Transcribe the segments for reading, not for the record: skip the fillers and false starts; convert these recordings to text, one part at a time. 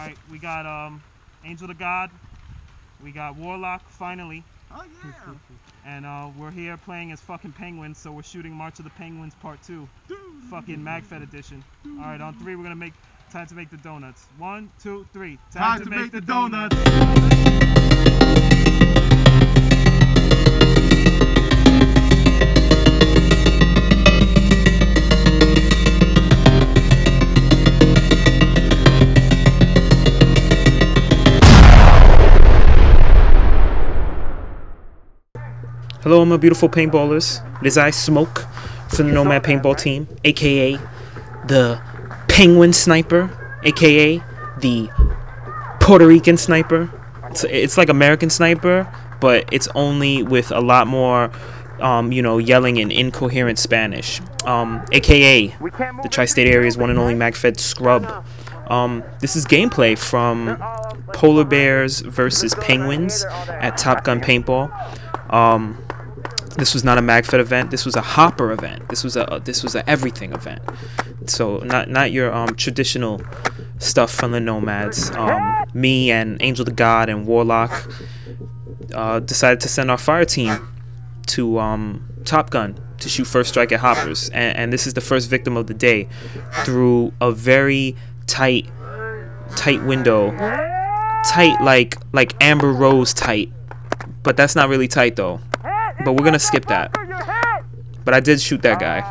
Alright, we got Angel the God. We got Warlock, finally. Oh, yeah. And we're here playing as fucking penguins, so we're shooting March of the Penguins Part 2. Fucking MagFed edition. Alright, on 3 we're gonna make time to make the donuts. 1, 2, 3. Time to make the donuts. Hello, my beautiful paintballers. It is I, Smoke, from the Nomad Paintball team, aka the Penguin Sniper, aka the Puerto Rican Sniper. It's like American Sniper, but it's only with a lot more, you know, yelling in incoherent Spanish. Aka the Tri-State Area's one and only MagFed Scrub. This is gameplay from Polar Bears versus Penguins at Top Gun Paintball. This was not a MagFed event. This was a Hopper event. This was a everything event. So not your traditional stuff from the Nomads. Me and Angel the God and Warlock decided to send our fire team to Top Gun to shoot first strike at Hoppers, and this is the first victim of the day through a very tight window, tight like Amber Rose tight, but that's not really tight though. But we're gonna skip that. But I did shoot that guy.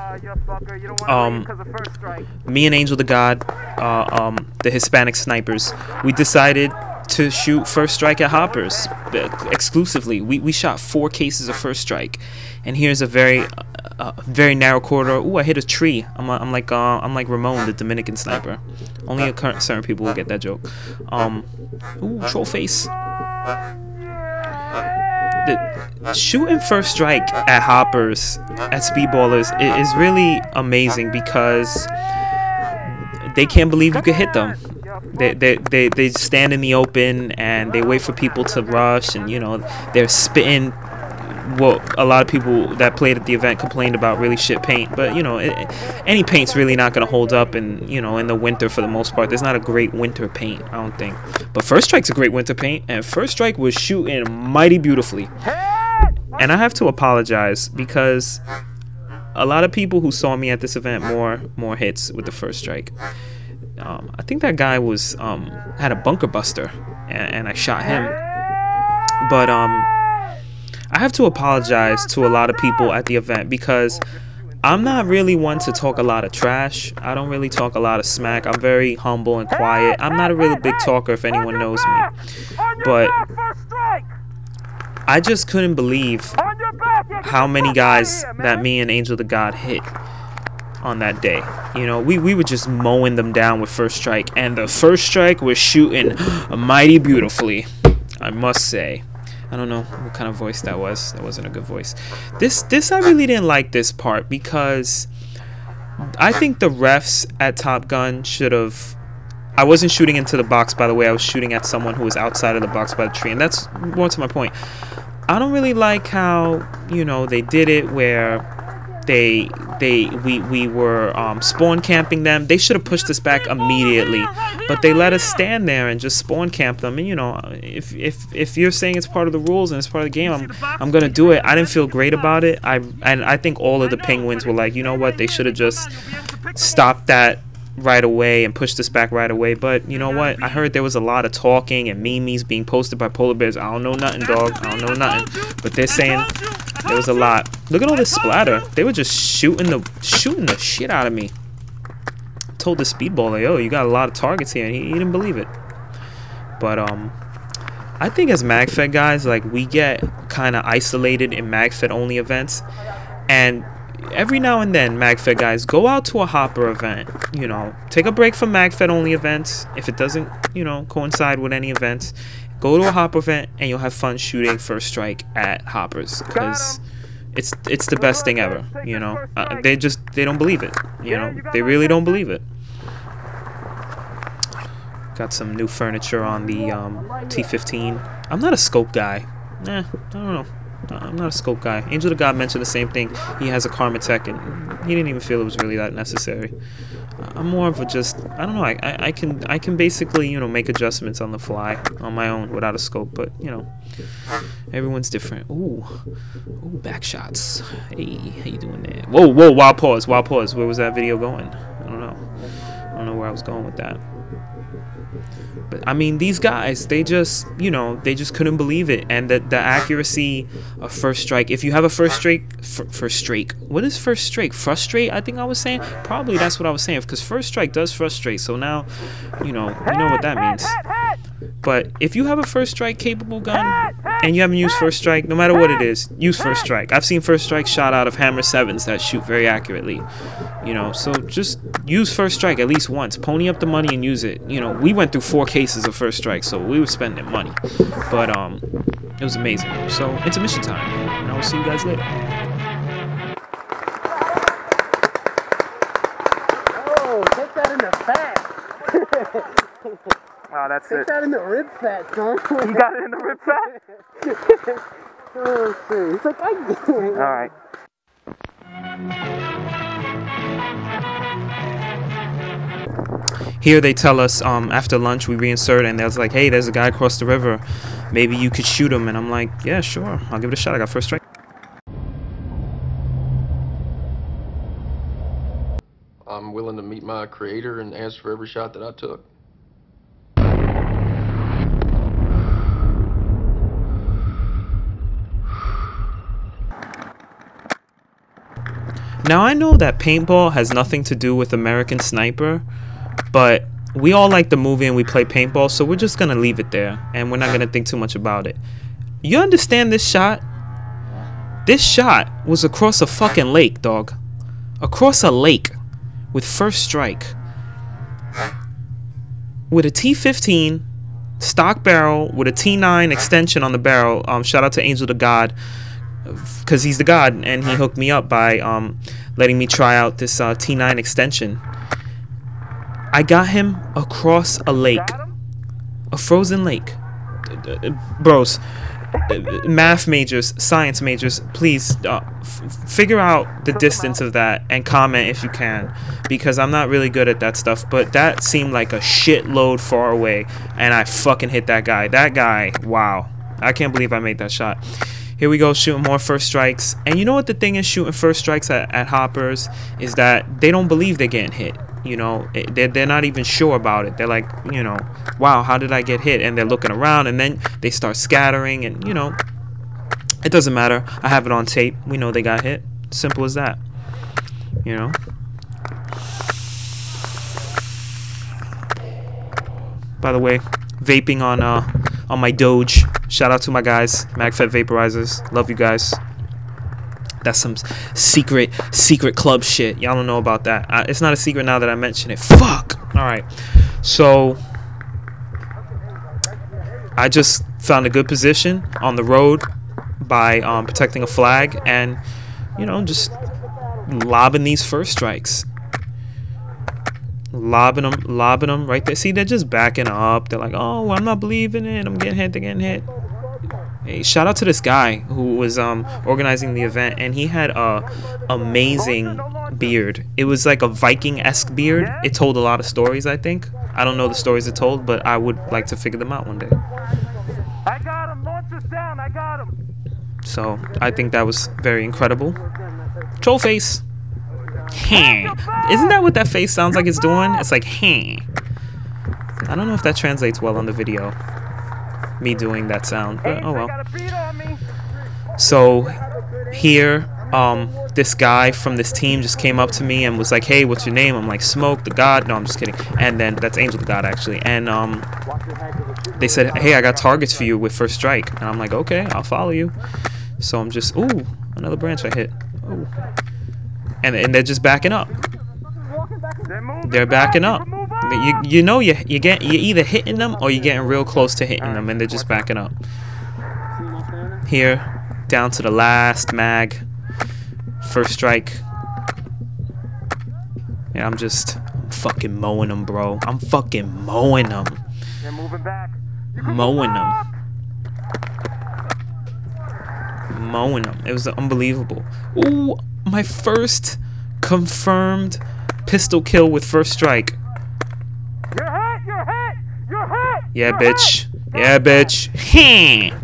Me and Angel the God, the Hispanic snipers, we decided to shoot first strike at Hoppers exclusively. We shot 4 cases of first strike, and here's a very narrow corridor. Ooh, I hit a tree. I'm like Ramon, the Dominican sniper. Only certain people will get that joke. Ooh, troll face. Shooting first strike at Hoppers, at Speedballers, is really amazing because they can't believe you could hit them. They stand in the open and they wait for people to rush, and you know they're spitting what a lot of people that played at the event complained about, really shit paint. But you know, any paint's really not gonna hold up in the winter for the most part. There's not a great winter paint, I don't think. But first strike's a great winter paint, and first strike was shooting mighty beautifully. And I have to apologize because a lot of people who saw me at this event more hits with the first strike. I think that guy was had a bunker buster, and I shot him. But I have to apologize to a lot of people at the event because I'm not really one to talk a lot of trash. I don't really talk a lot of smack. I'm very humble and quiet. I'm not a really big talker if anyone knows me. But I just couldn't believe how many guys that me and Angel the God hit on that day. You know, we were just mowing them down with first strike, and the first strike was shooting mighty beautifully, I must say. I don't know what kind of voice that was. That wasn't a good voice. This I really didn't like this part because I think the refs at Top Gun should have. I wasn't shooting into the box, by the way. I was shooting at someone who was outside of the box by the tree, and that's more to my point. I don't really like how, you know, they did it where we were spawn camping them. They should have pushed us back immediately, but they let us stand there and just spawn camp them. And you know, if you're saying it's part of the rules and it's part of the game, I'm gonna do it. I didn't feel great about it. I think all of the Penguins were like, you know what, they should have just stopped that right away and pushed us back right away. But you know what, I heard there was a lot of talking and memes being posted by Polar Bears. I don't know nothing, dog. I don't know nothing, but they're saying there was a lot. Look at all this splatter. They were just shooting the shit out of me. I told the Speedballer, yo, you got a lot of targets here, and he didn't believe it. But I think as MagFed guys, like, we get kind of isolated in MagFed only events, and every now and then, MagFed guys, go out to a Hopper event. You know, take a break from MagFed only events if it doesn't, you know, coincide with any events. Go to a Hopper event and you'll have fun shooting first strike at Hoppers because it's the best thing ever. You know, they don't believe it. You know, they really don't believe it. Got some new furniture on the T15. I'm not a scope guy. I don't know. I'm not a scope guy. Angel the God mentioned the same thing. He has a Karma Tech, and he didn't even feel it was really that necessary. I'm more of a just, I don't know, I can basically, you know, make adjustments on the fly on my own without a scope, but you know, everyone's different. Ooh, back shots. Hey, how you doing there? Whoa, wild pause. Where was that video going? I don't know where I was going with that. But I mean, these guys, they just, you know, they just couldn't believe it. And the accuracy of first strike. If you have a first strike, what is first strike? Frustrate, I think I was saying. Probably that's what I was saying, because first strike does frustrate. So now, you know what that means. But if you have a first strike capable gun and you haven't used first strike, no matter what it is, use first strike. I've seen first strike shot out of hammer 7s that shoot very accurately. You know, so just use first strike at least once. Pony up the money and use it. You know, we went through 4 cases of first strike, so we were spending money. But it was amazing. So intermission time, and I will see you guys later. Oh, take that in the fat. Oh, that's Take it. that in the rib fat, son. You got it in the rib fat? Oh, shit. He's like, I get it. All right. Here they tell us after lunch we reinsert, and they're like, hey, there's a guy across the river, maybe you could shoot him. And I'm like, yeah, sure, I'll give it a shot. I got first strike. I'm willing to meet my creator and answer for every shot that I took. Now I know that paintball has nothing to do with American Sniper, but we all like the movie and we play paintball, so we're just gonna leave it there and we're not gonna think too much about it. You understand this shot? This shot was across a fucking lake, dog. Across a lake with first strike. With a T15 stock barrel with a T9 extension on the barrel. Shout out to Angel the God, because he's the god and he hooked me up by letting me try out this T9 extension. I got him across a lake, a frozen lake. Bros, math majors, science majors, please figure out the distance of that and comment if you can, because I'm not really good at that stuff, but that seemed like a shitload far away and I fucking hit that guy. That guy, wow, I can't believe I made that shot. Here we go, shooting more first strikes. And you know what the thing is, shooting first strikes at hoppers, is that they don't believe they're getting hit. You know, they're not even sure about it. They're like, you know, wow, how did I get hit? And they're looking around, and then they start scattering, and, you know, it doesn't matter. I have it on tape. We know they got hit. Simple as that. You know? By the way, vaping on my Doge. Shout out to my guys, MagFet Vaporizers. Love you guys. That's some secret club shit. Y'all don't know about that. It's not a secret now that I mention it. Fuck. All right. So I just found a good position on the road by protecting a flag and, you know, just lobbing these first strikes. Lobbing them right there. See, they're just backing up. They're like, oh, well, I'm not believing it. I'm getting hit. They're getting hit. Hey, shout out to this guy who was organizing the event, and he had a amazing beard. It was like a Viking-esque beard. It told a lot of stories, I think. I don't know the stories it told, but I would like to figure them out one day. I got him. Launch us down. I got him. So I think that was very incredible. Troll face. Isn't that what that face sounds like it's doing? It's like, I don't know if that translates well on the video, me doing that sound, but oh well. So here, this guy from this team just came up to me and was like, hey, what's your name? I'm like, Smoke the God. No, I'm just kidding. And then that's Angel the God, actually. And they said, hey, I got targets for you with first strike. And I'm like, okay, I'll follow you. So I'm just, ooh, another branch I hit. Ooh. And they're just backing up. They're backing up. You know you're either hitting them or you're getting real close to hitting them, and they're just backing up. Here, down to the last mag. First strike. And I'm fucking mowing them, bro. I'm fucking mowing them. Mowing them. Mowing them. It was unbelievable. Ooh, my first confirmed pistol kill with first strike. You're hit! You're hit! You're hit! Yeah, bitch. Yeah, bitch.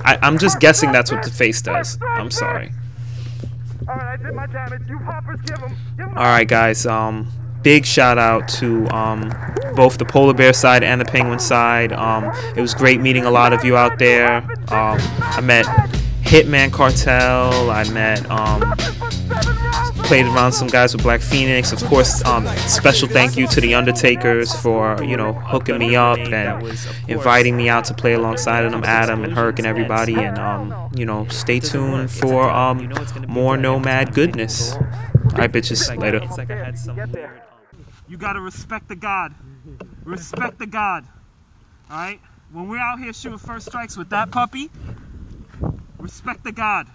I'm just guessing that's what the face does. I'm sorry. Alright, I did my damage. You hoppers, give him. Alright, guys. Big shout out to both the polar bear side and the penguin side. It was great meeting a lot of you out there. I met Hitman Cartel. I met played around some guys with Black Phoenix. Of course, special thank you to the Undertakers for, you know, hooking me up and inviting me out to play alongside of them, Adam and Herc and everybody. And you know, stay tuned for more Nomad goodness. Alright, bitches, later. You gotta respect the God. Respect the God. Alright? When we're out here shooting first strikes with that puppy, respect the God.